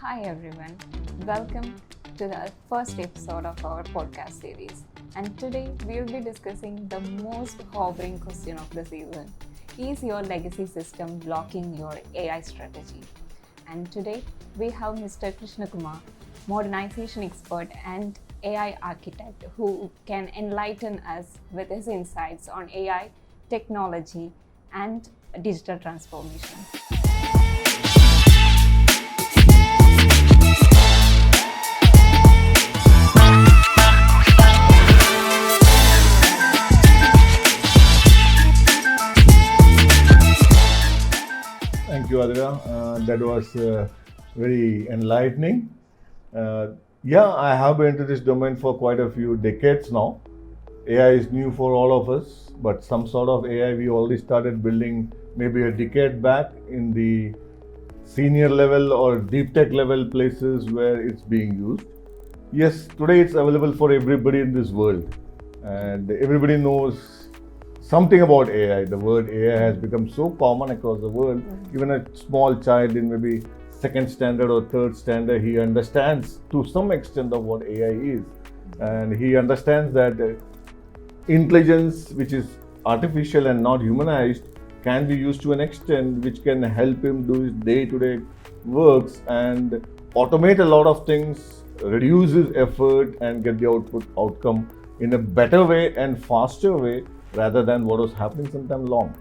Hi everyone, welcome to the first episode of our podcast series. And today we will be discussing the most hovering question of the season. Is your legacy system blocking your AI strategy? And today we have Mr. Krishna Kumar, modernization expert and AI architect, who can enlighten us with his insights on AI, technology, and digital transformation. Thank you, Adira. That was very enlightening. I have been into this domain for quite a few decades now. AI is new for all of us, but some sort of AI we already started building maybe a decade back in the senior level or deep tech level places where it's being used. Yes, today it's available for everybody in this world, and everybody knows something about AI. The word AI has become so common across the world. Even a small child in maybe second standard or third standard, he understands to some extent of what AI is, and he understands that intelligence, which is artificial and not humanized, can be used to an extent which can help him do his day-to-day works and automate a lot of things, reduce his effort, and get the outcome in a better way and faster way rather than what was happening sometime long.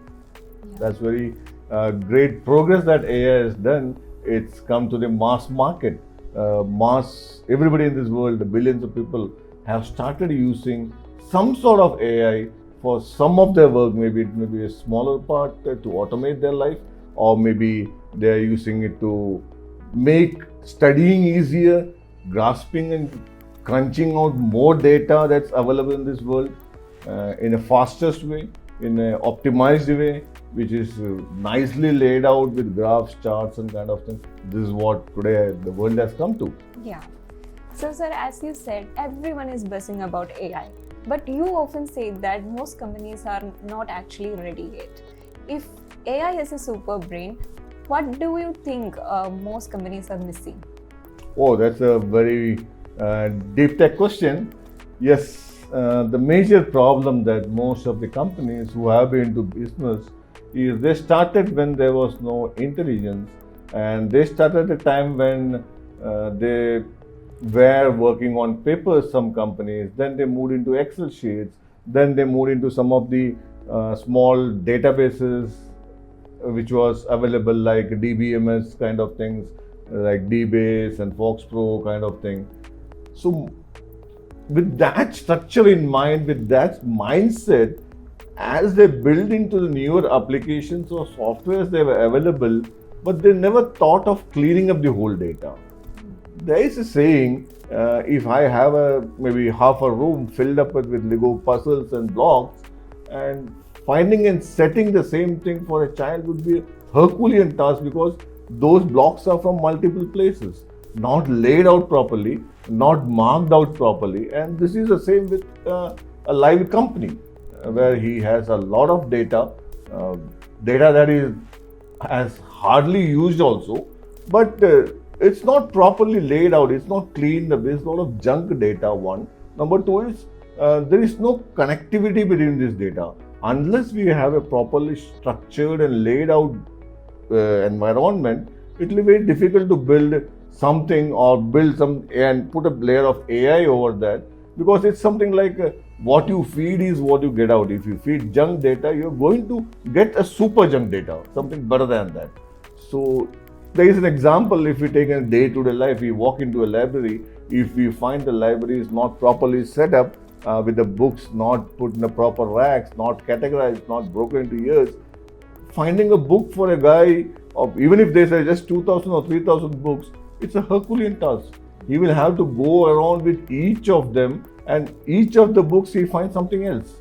That's very great progress that AI has done. It's come to the mass market. Everybody in this world, the billions of people, have started using some sort of AI for some of their work. Maybe it may be a smaller part to automate their life, or maybe they're using it to make studying easier, grasping and crunching out more data that's available in this world in a fastest way, in an optimized way, which is nicely laid out with graphs, charts, and kind of things. This is what today the world has come to. Yeah. So, sir, as you said, everyone is buzzing about AI. But you often say that most companies are not actually ready yet. If AI is a super brain, what do you think most companies are missing? Oh, that's a very deep tech question. Yes, the major problem that most of the companies who have been into business is they started when there was no intelligence, and they started at a time when they were working on paper, some companies, then they moved into Excel sheets, then they moved into some of the small databases which was available like DBMS kind of things, like DBase and FoxPro kind of thing. So with that structure in mind, with that mindset, as they build into the newer applications or softwares they were available, but they never thought of cleaning up the whole data. There is a saying, if I have maybe half a room filled up with Lego puzzles and blocks, and finding and setting the same thing for a child would be a Herculean task, because those blocks are from multiple places, not laid out properly, not marked out properly. And this is the same with a live company where he has a lot of data that is as hardly used also, but it's not properly laid out, it's not cleaned up, there's a lot of junk data, one. Number two is there is no connectivity between this data. Unless we have a properly structured and laid out environment, it will be very difficult to build something or build some and put a layer of AI over that, because it's something like what you feed is what you get out. If you feed junk data, you're going to get a super junk data, something better than that. So there is an example. If we take a day-to-day life, we walk into a library, if we find the library is not properly set up, with the books not put in the proper racks, not categorized, not broken into years, finding a book for a guy, of even if they say just 2,000 or 3,000 books, it's a Herculean task. He will have to go around with each of them, and each of the books he finds something else.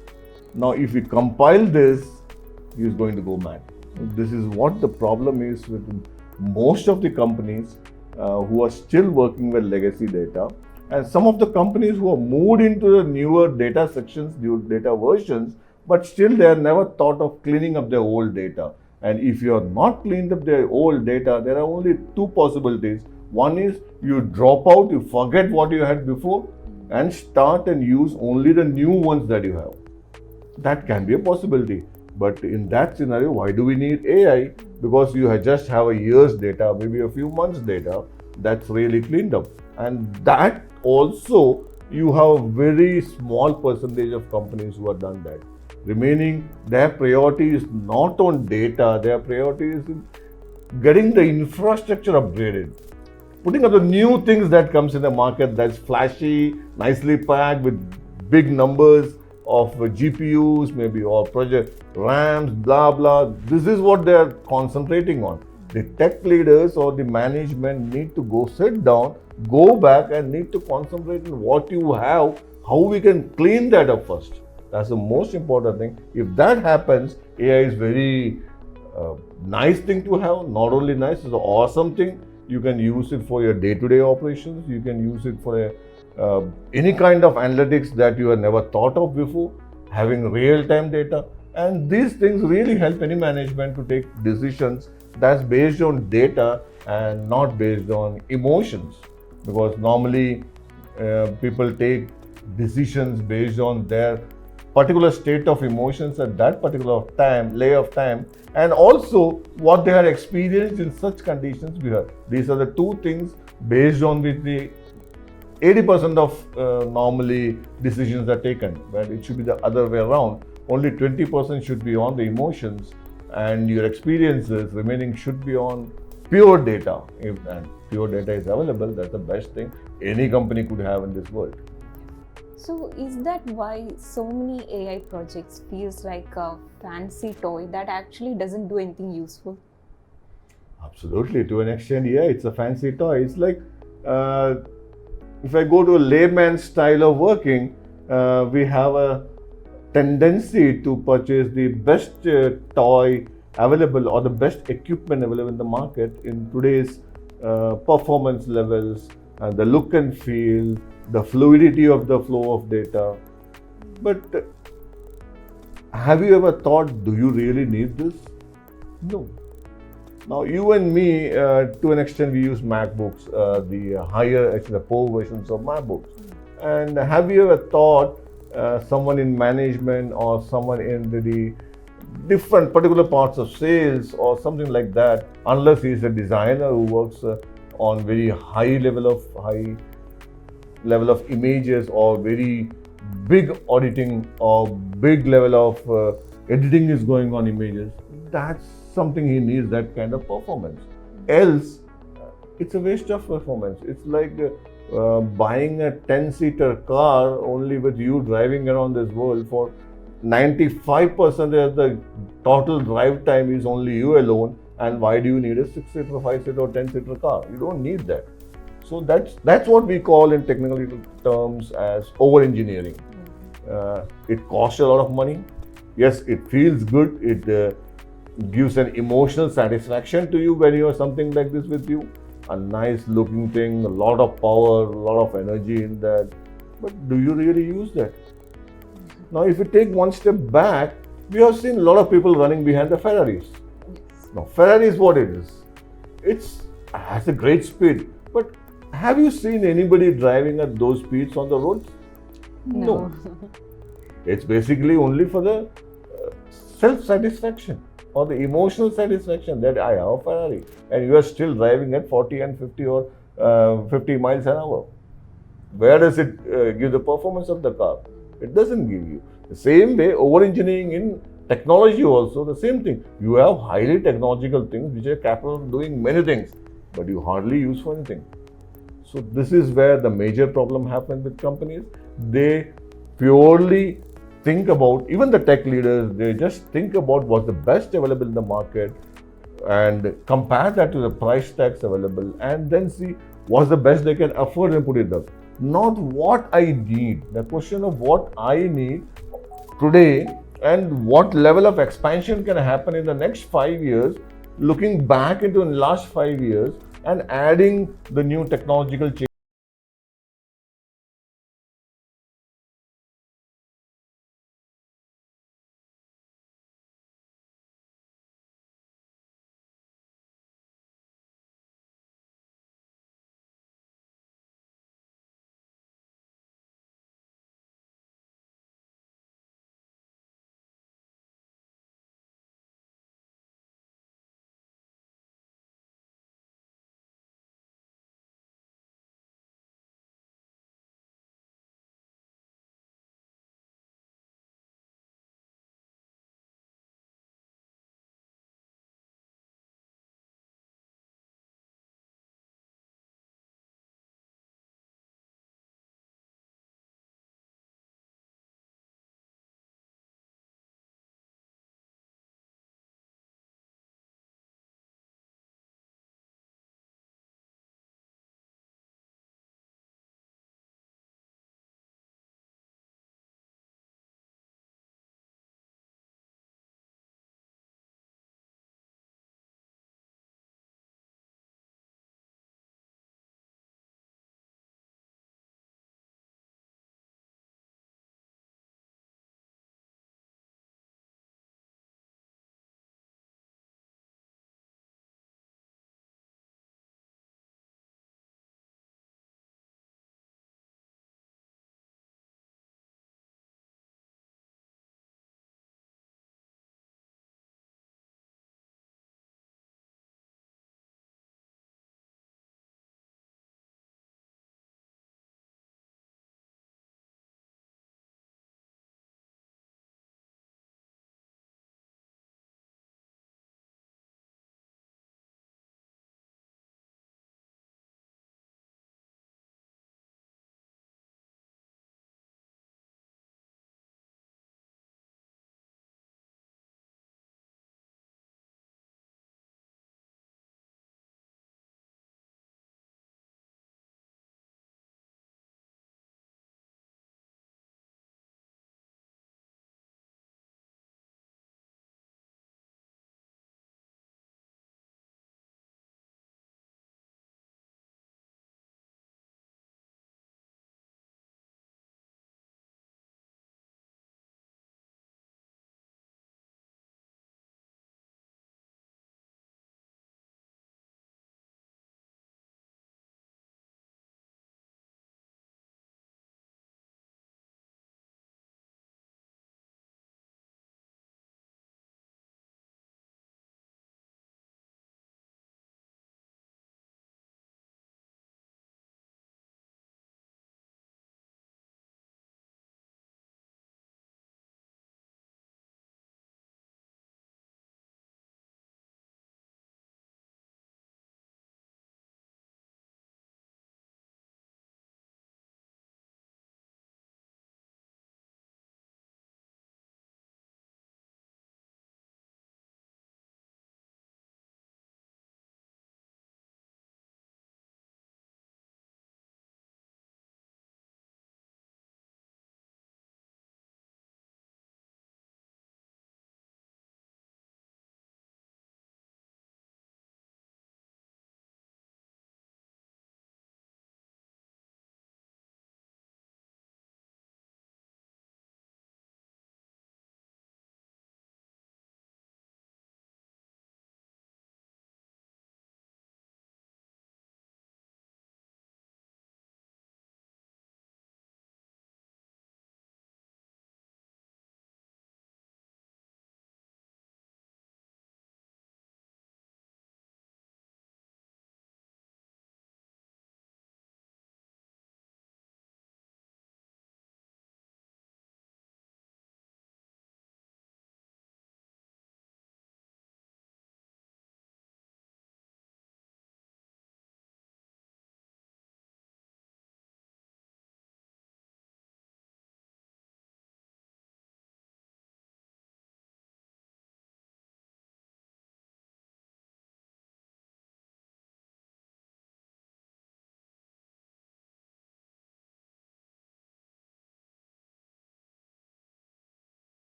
Now, if we compile this, he is going to go mad. This is what the problem is with most of the companies who are still working with legacy data, and some of the companies who have moved into the newer data sections, new data versions, but still they have never thought of cleaning up their old data. And if you are not cleaned up their old data, there are only two possibilities. One is you drop out, you forget what you had before, and start and use only the new ones that you have. That can be a possibility. But in that scenario, why do we need AI? Because you just have a year's data, maybe a few months' data that's really cleaned up. And that also, you have a very small percentage of companies who have done that. Remaining, their priority is not on data, their priority is in getting the infrastructure upgraded, putting up the new things that comes in the market that's flashy, nicely packed with big numbers of GPUs, maybe, or project RAMs, blah blah. This is what they are concentrating on. The tech leaders or the management need to go sit down, go back, and need to concentrate on what you have, how we can clean that up first. That's the most important thing. If that happens, AI is very nice thing to have. Not only nice, it's an awesome thing. You can use it for your day-to-day operations. You can use it for any kind of analytics that you have never thought of before, having real-time data. And these things really help any management to take decisions that's based on data and not based on emotions. Because normally people take decisions based on their particular state of emotions at that particular time, layer of time, and also what they had experienced in such conditions before. These are the two things based on which the 80% of normally decisions are taken, but it should be the other way around. Only 20% should be on the emotions and your experiences, remaining should be on pure data. If and pure data is available, that's the best thing any company could have in this world. So is that why so many AI projects feels like a fancy toy that actually doesn't do anything useful? Absolutely, to an extent, yeah, it's a fancy toy. It's like uh, if I go to a layman's style of working, we have a tendency to purchase the best toy available or the best equipment available in the market in today's performance levels, the look and feel, the fluidity of the flow of data. But have you ever thought, do you really need this? No. Now, you and me, to an extent, we use MacBooks, the higher, actually, the Pro versions of MacBooks. And have you ever thought someone in management or someone in the different particular parts of sales or something like that, unless he's a designer who works on very high level of images or very big auditing or big level of editing is going on images, that's something he needs, that kind of performance. Else, it's a waste of performance. It's like buying a 10-seater car only with you driving around this world for 95% of the total drive time is only you alone. And why do you need a 6-seater, 5-seater, or 10-seater car? You don't need that. So that's what we call in technical terms as over-engineering. It costs a lot of money. Yes, it feels good. It gives an emotional satisfaction to you when you have something like this with you. A nice looking thing, a lot of power, a lot of energy in that. But do you really use that? Now, if you take one step back, we have seen a lot of people running behind the Ferraris. Now, Ferrari is what it is. It has a great speed. But have you seen anybody driving at those speeds on the roads? No. It's basically only for the self-satisfaction or the emotional satisfaction that I have a Ferrari and you are still driving at 40 and 50 or 50 miles an hour. Where does it give the performance of the car? It doesn't give you. The same way, over-engineering in technology also, the same thing. You have highly technological things which are capable of doing many things, but you hardly use for anything. So this is where the major problem happens with companies. They purely think about, even the tech leaders, they just think about what's the best available in the market and compare that to the price tags available and then see what's the best they can afford and put it up. Not what I need. The question of what I need today and what level of expansion can happen in the next 5 years, looking back into the last 5 years and adding the new technological change.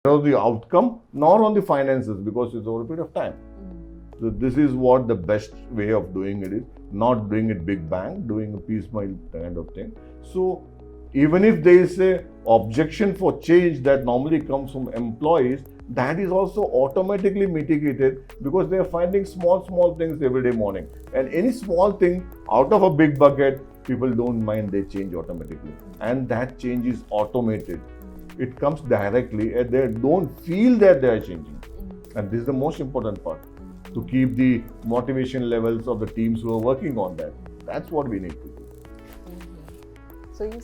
of the outcome nor on the finances because it's over a period of time. So this is what the best way of doing it is, not doing it big bang, doing a piecemeal kind of thing. So even if there is a objection for change that normally comes from employees, that is also automatically mitigated because they are finding small things every day morning. And any small thing out of a big bucket, people don't mind, they change automatically. And that change is automated. It comes directly and they don't feel that they are changing. And this is the most important part, to keep the motivation levels of the teams who are working on that. That's what we need to do. So you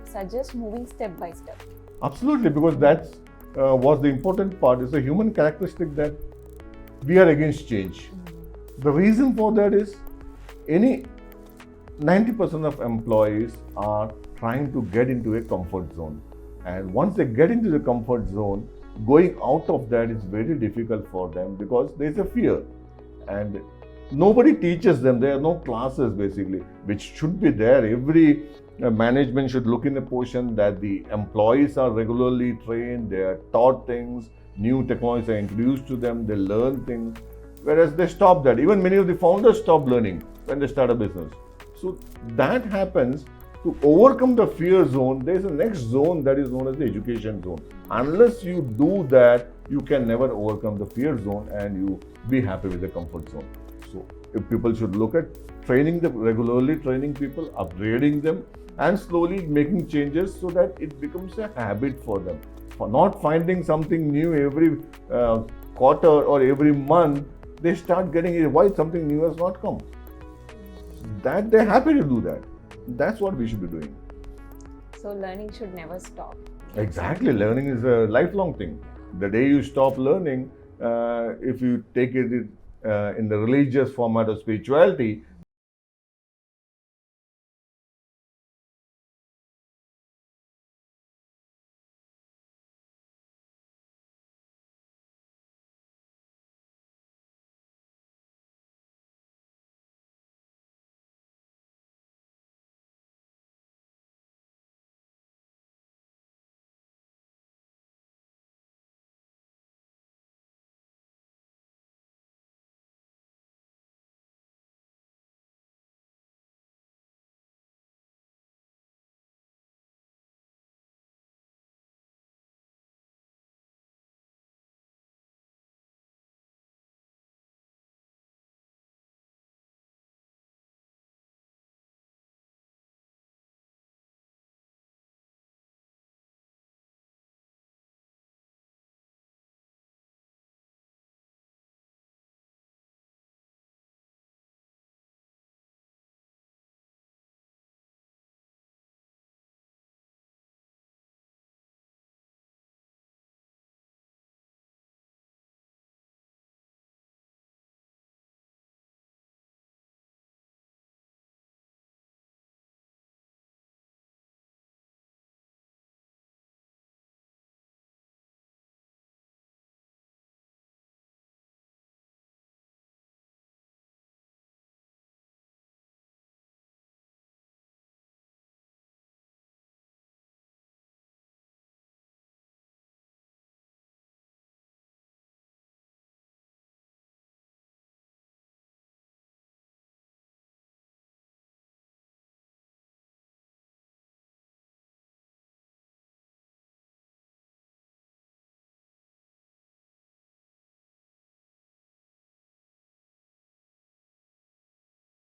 suggest moving step by step? Absolutely, because that's was the important part. It's a human characteristic that we are against change. The reason for that is 90% of employees are trying to get into a comfort zone. And once they get into the comfort zone, going out of that is very difficult for them because there's a fear. And nobody teaches them. There are no classes basically, which should be there. Every management should look in a position that the employees are regularly trained, they are taught things, new technologies are introduced to them, they learn things. Whereas they stop that. Even many of the founders stop learning when they start a business. So that happens. To overcome the fear zone, there is a next zone that is known as the education zone. Unless you do that, you can never overcome the fear zone and you be happy with the comfort zone. So if people should look at training them, regularly training people, upgrading them, and slowly making changes so that it becomes a habit for them. For not finding something new every quarter or every month, they start getting it. Why something new has not come? That they're happy to do that. That's what we should be doing. So learning should never stop. Exactly. Learning is a lifelong thing. The day you stop learning, if you take it in the religious format of spirituality,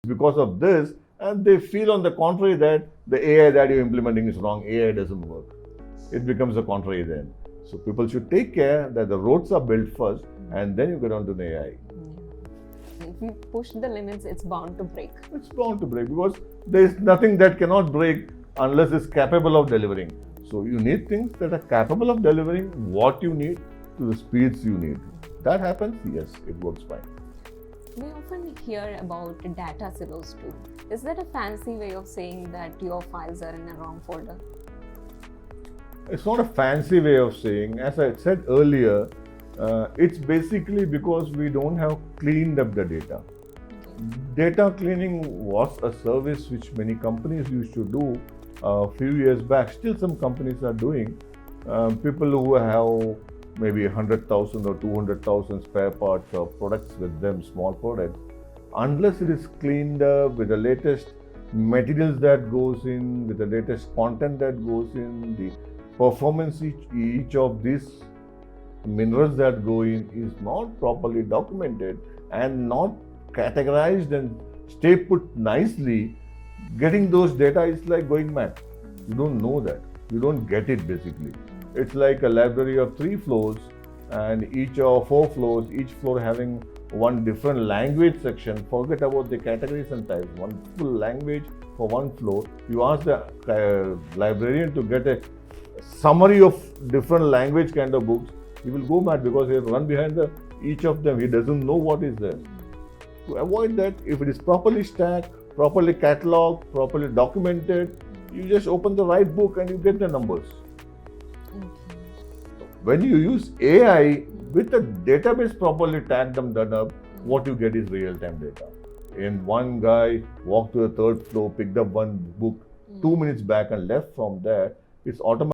because of this, and they feel on the contrary that the AI that you're implementing is wrong, AI doesn't work. It becomes the contrary then. So people should take care that the roads are built first and then you get on to the AI. If you push the limits, it's bound to break. It's bound to break because there is nothing that cannot break unless it's capable of delivering. So you need things that are capable of delivering what you need to the speeds you need. That happens, yes, it works fine. We often hear about data silos too. Is that a fancy way of saying that your files are in the wrong folder? It's not a fancy way of saying. As I said earlier, it's basically because we don't have cleaned up the data. Data cleaning was a service which many companies used to do a few years back. Still some companies are doing. People who have maybe 100,000 or 200,000 spare parts or products with them, small products, unless it is cleaned up with the latest materials that goes in, with the latest content that goes in, the performance each of these minerals that go in is not properly documented and not categorized and stay put nicely, getting those data is like going mad. You don't know that. You don't get it basically. It's like a library of 3 floors and each of 4 floors, each floor having one different language section. Forget about the categories and types. One full language for one floor. You ask the librarian to get a summary of different language kind of books. He will go mad because he'll run behind each of them. He doesn't know what is there. To avoid that, if it is properly stacked, properly cataloged, properly documented, you just open the right book and you get the numbers. When you use AI with the database properly tagged and done up, what you get is real-time data. And one guy walked to the third floor, picked up one book 2 minutes back and left from there, it's automatic.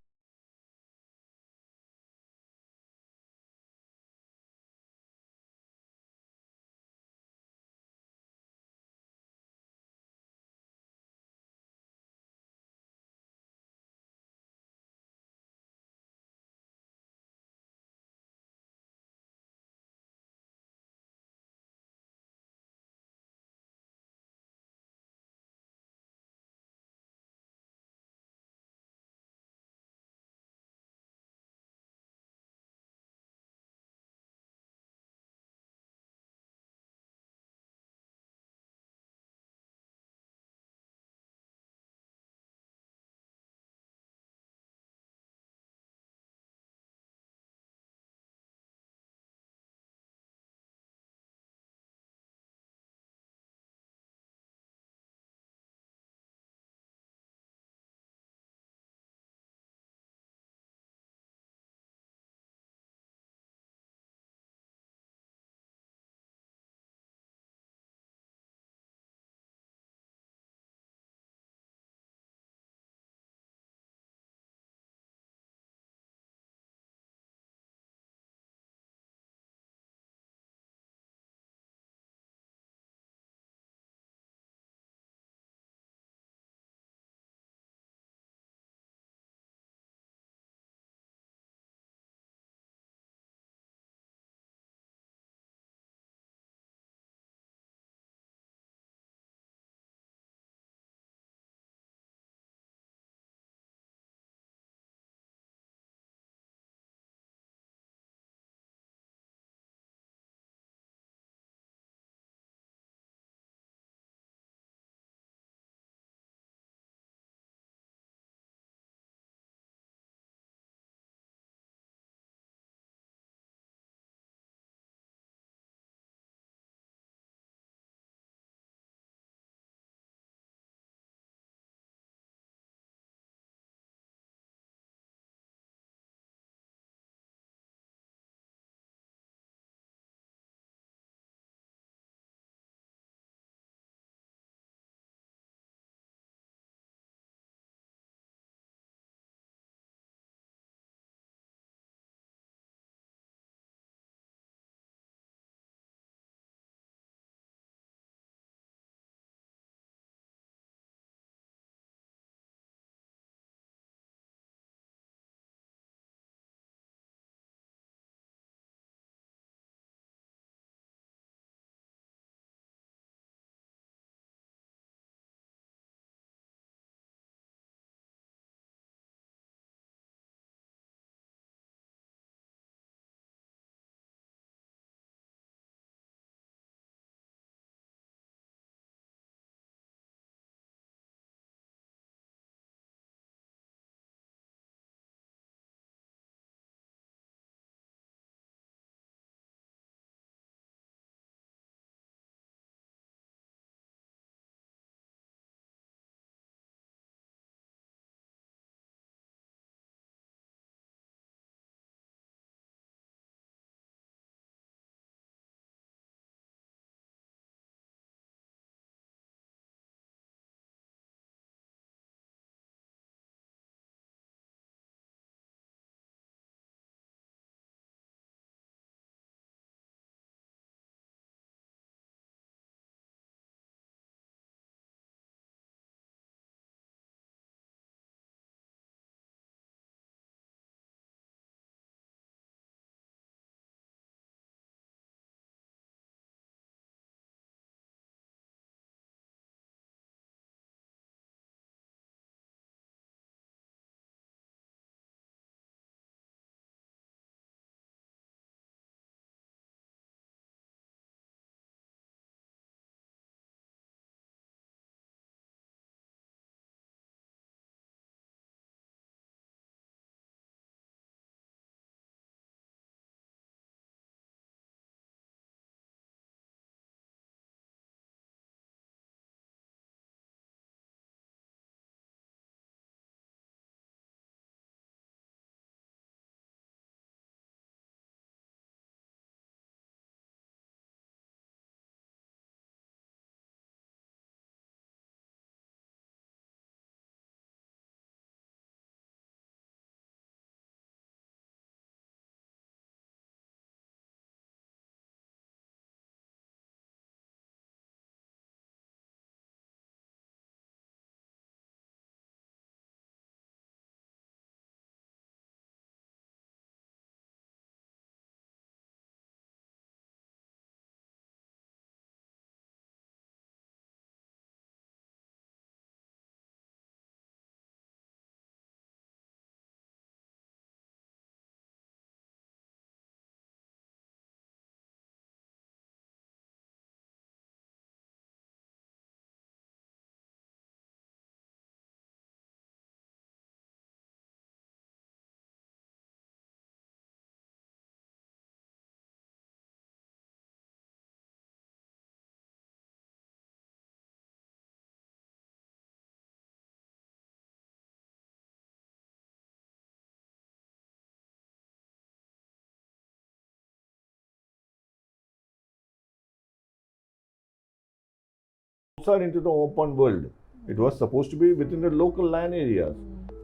outside into the open world. It was supposed to be within the local land areas.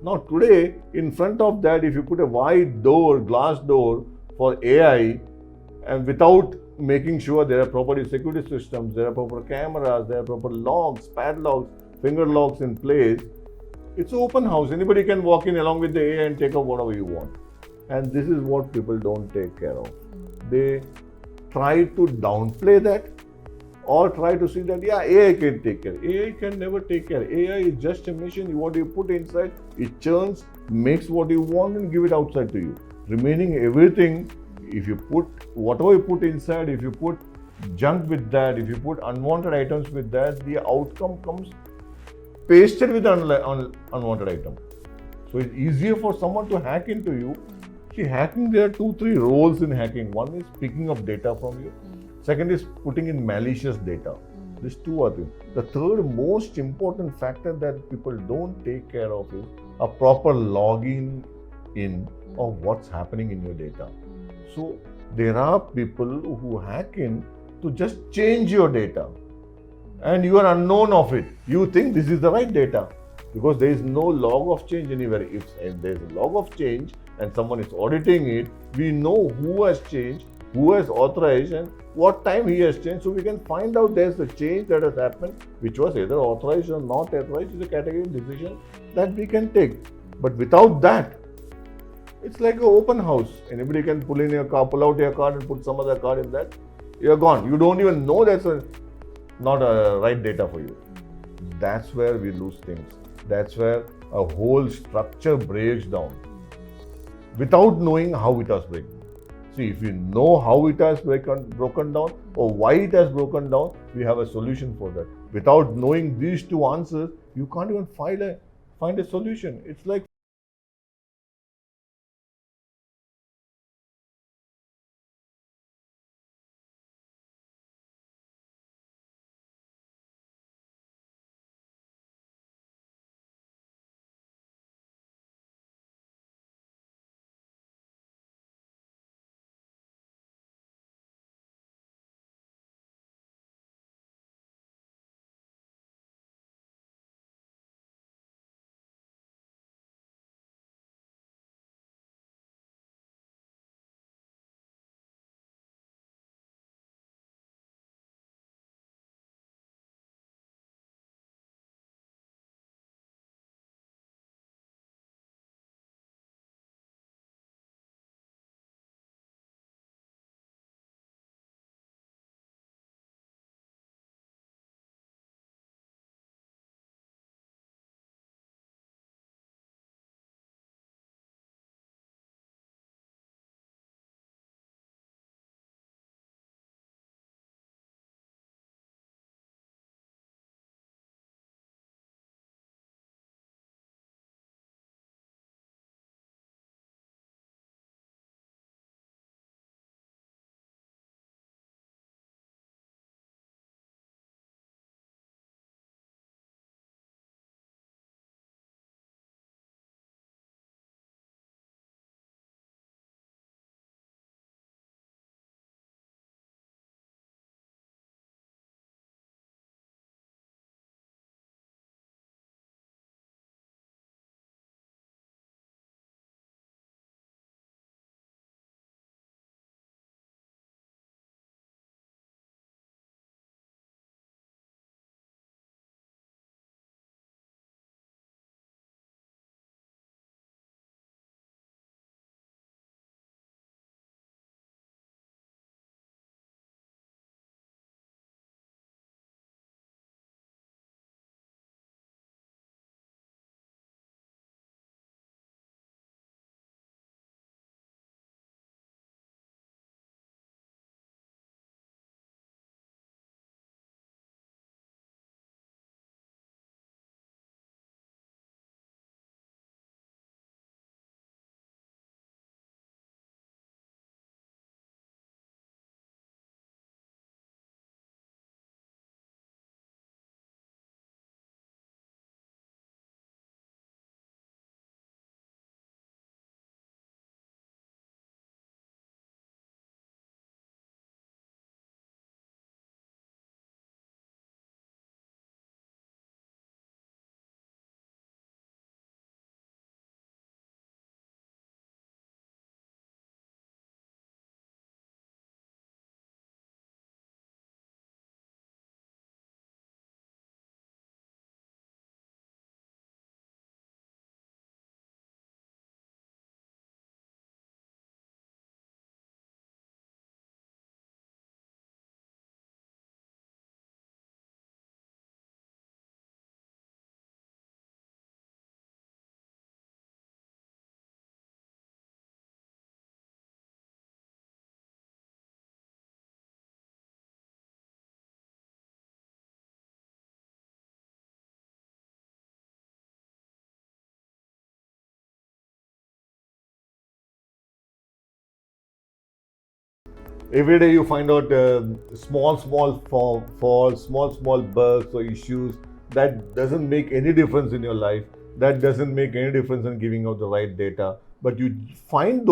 Now today, in front of that, if you put a wide door, glass door for AI, and without making sure there are proper security systems, there are proper cameras, there are proper locks, padlocks, finger locks in place, it's an open house. Anybody can walk in along with the AI and take up whatever you want. And this is what people don't take care of. They try to downplay that or try to see that, yeah, AI can take care. AI can never take care. AI is just a machine. What you put inside, it churns, makes what you want and give it outside to you. Remaining everything, if you put whatever you put inside, if you put junk with that, if you put unwanted items with that, the outcome comes pasted with unwanted item. So it's easier for someone to hack into you. See, hacking, there are 2-3 roles in hacking. One is picking up data from you. Second is putting in malicious data. These two are things. The third most important factor that people don't take care of is a proper logging in of what's happening in your data. So there are people who hack in to just change your data, and you are unknown of it. You think this is the right data because there is no log of change anywhere. If there is a log of change and someone is auditing it, we know who has changed, who has authorized, and what time he has changed. So we can find out there's a change that has happened, which was either authorized or not authorized. Is a category decision that we can take. But without that, it's like an open house. Anybody can pull in your car, pull out your card and put some other card in that. You're gone. You don't even know that's not a right data for you. That's where we lose things. That's where a whole structure breaks down without knowing how it has broken. See, if you know how it has broken down or why it has broken down, we have a solution for that. Without knowing these two answers, you can't even find a solution. It's like Every day you find out small falls, small bugs or issues. That doesn't make any difference in your life. That doesn't make any difference in giving out the right data. But you find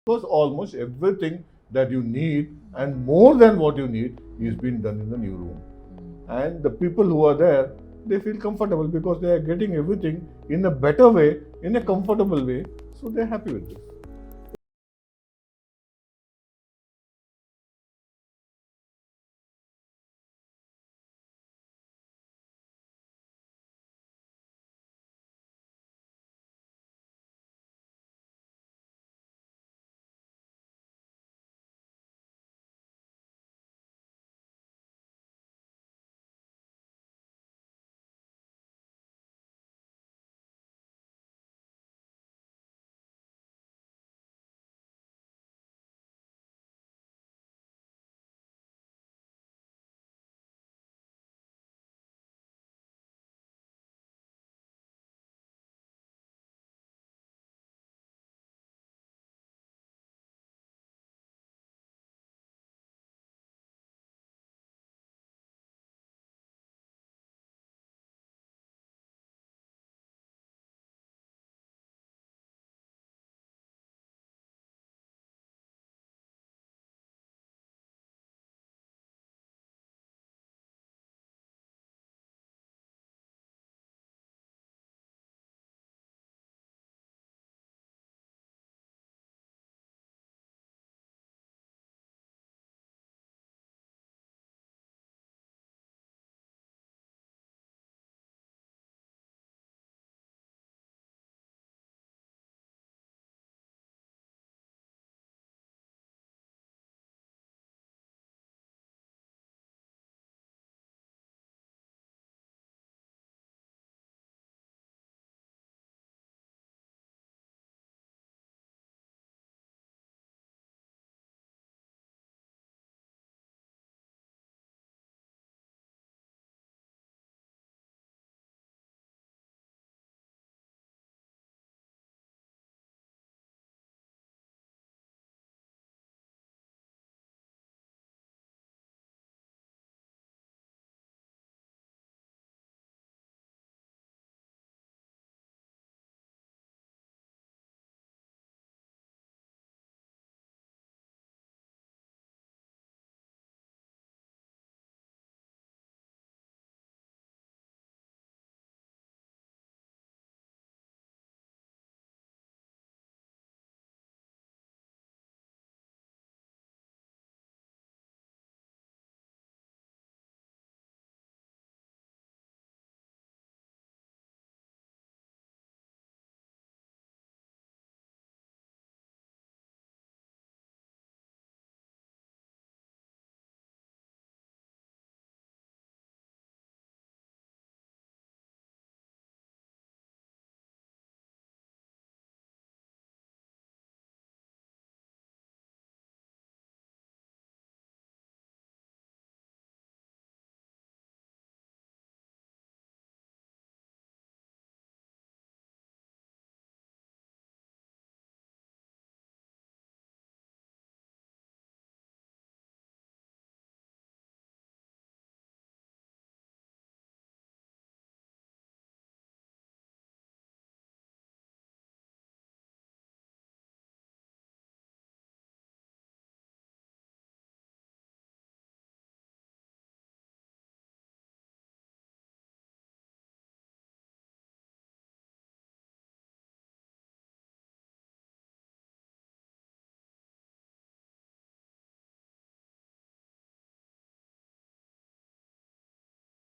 because almost everything that you need and more than what you need is being done in the new room. And the people who are there, they feel comfortable because they are getting everything in a better way, in a comfortable way. So they're happy with this.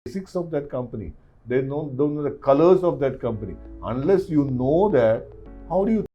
basics of that company. They don't know the colors of that company. Unless you know that, how do you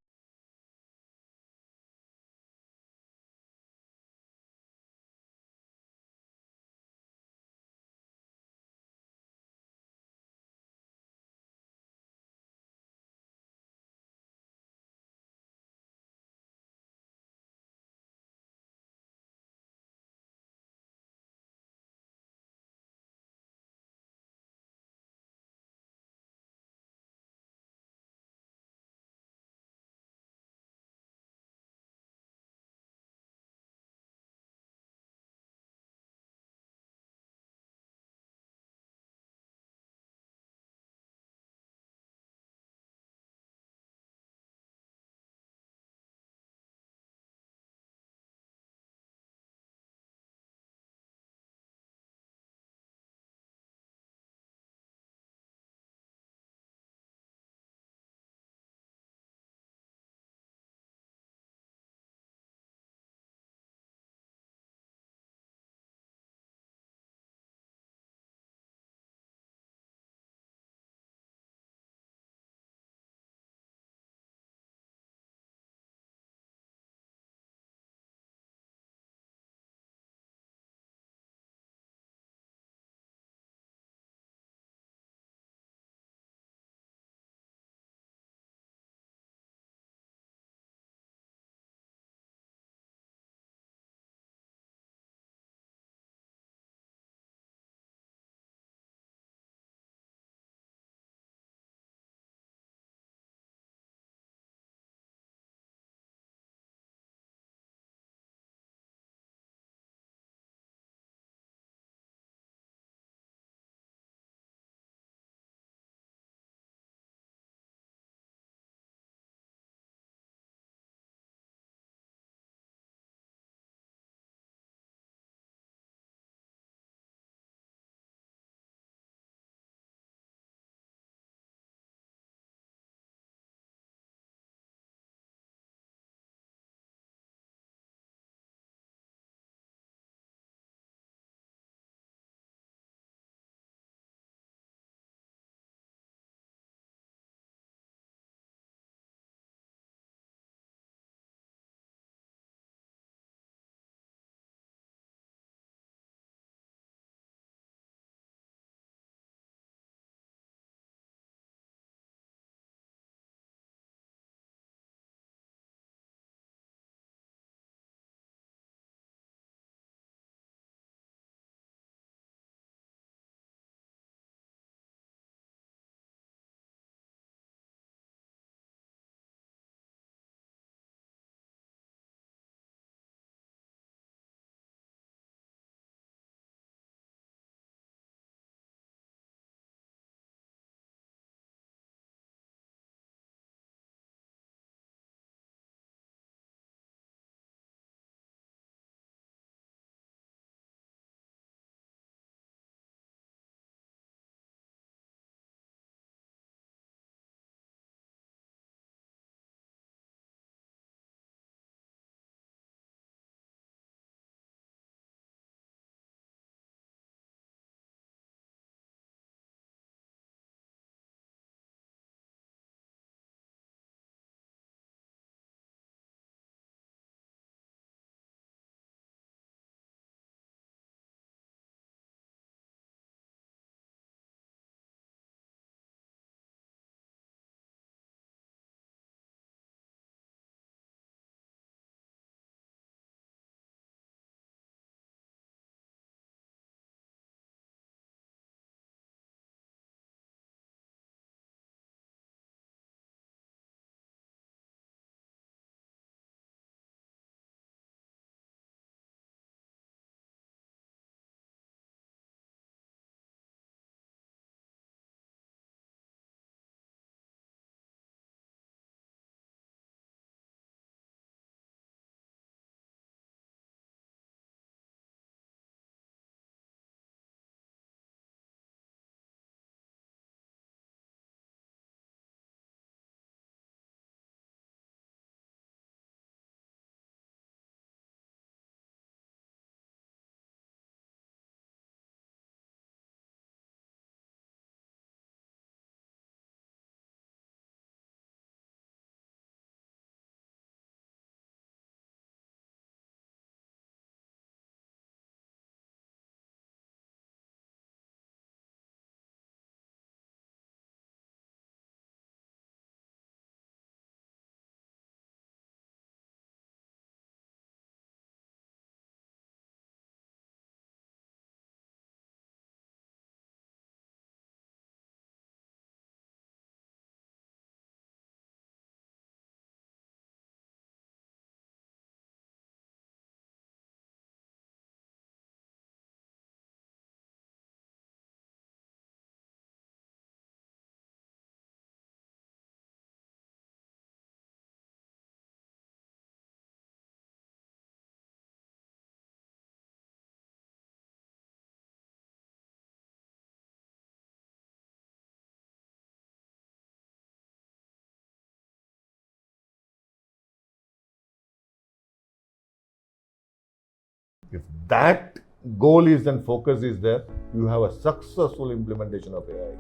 If that goal is and focus is there, you have a successful implementation of AI.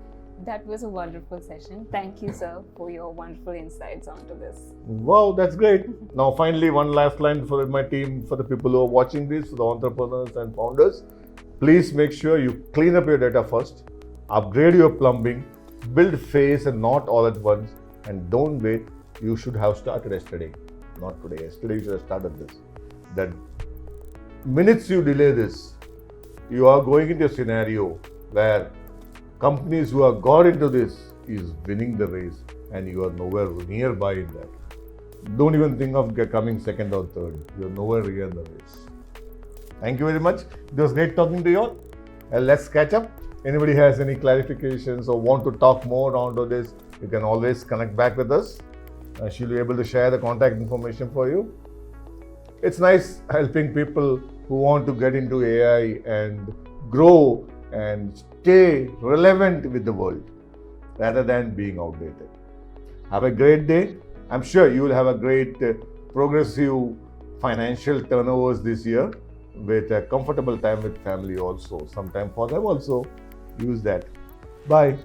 That was a wonderful session. Thank you, sir, for your wonderful insights onto this. Wow, that's great. Now, finally, one last line for my team, for the people who are watching this, for the entrepreneurs and founders. Please make sure you clean up your data first, upgrade your plumbing, build phase and not all at once, and don't wait. You should have started yesterday, not today. Yesterday, you should have started this. Then, minutes you delay this, you are going into a scenario where companies who have got into this is winning the race and you are nowhere nearby in that. Don't even think of coming second or third. You are nowhere near the race. Thank you very much. It was great talking to you all. Let's catch up. Anybody has any clarifications or want to talk more onto this, you can always connect back with us. She'll be able to share the contact information for you. It's nice helping people who want to get into AI and grow and stay relevant with the world rather than being outdated. Have a great day. I'm sure you will have a great progressive financial turnovers this year with a comfortable time with family also. Some time for them also. Use that. Bye.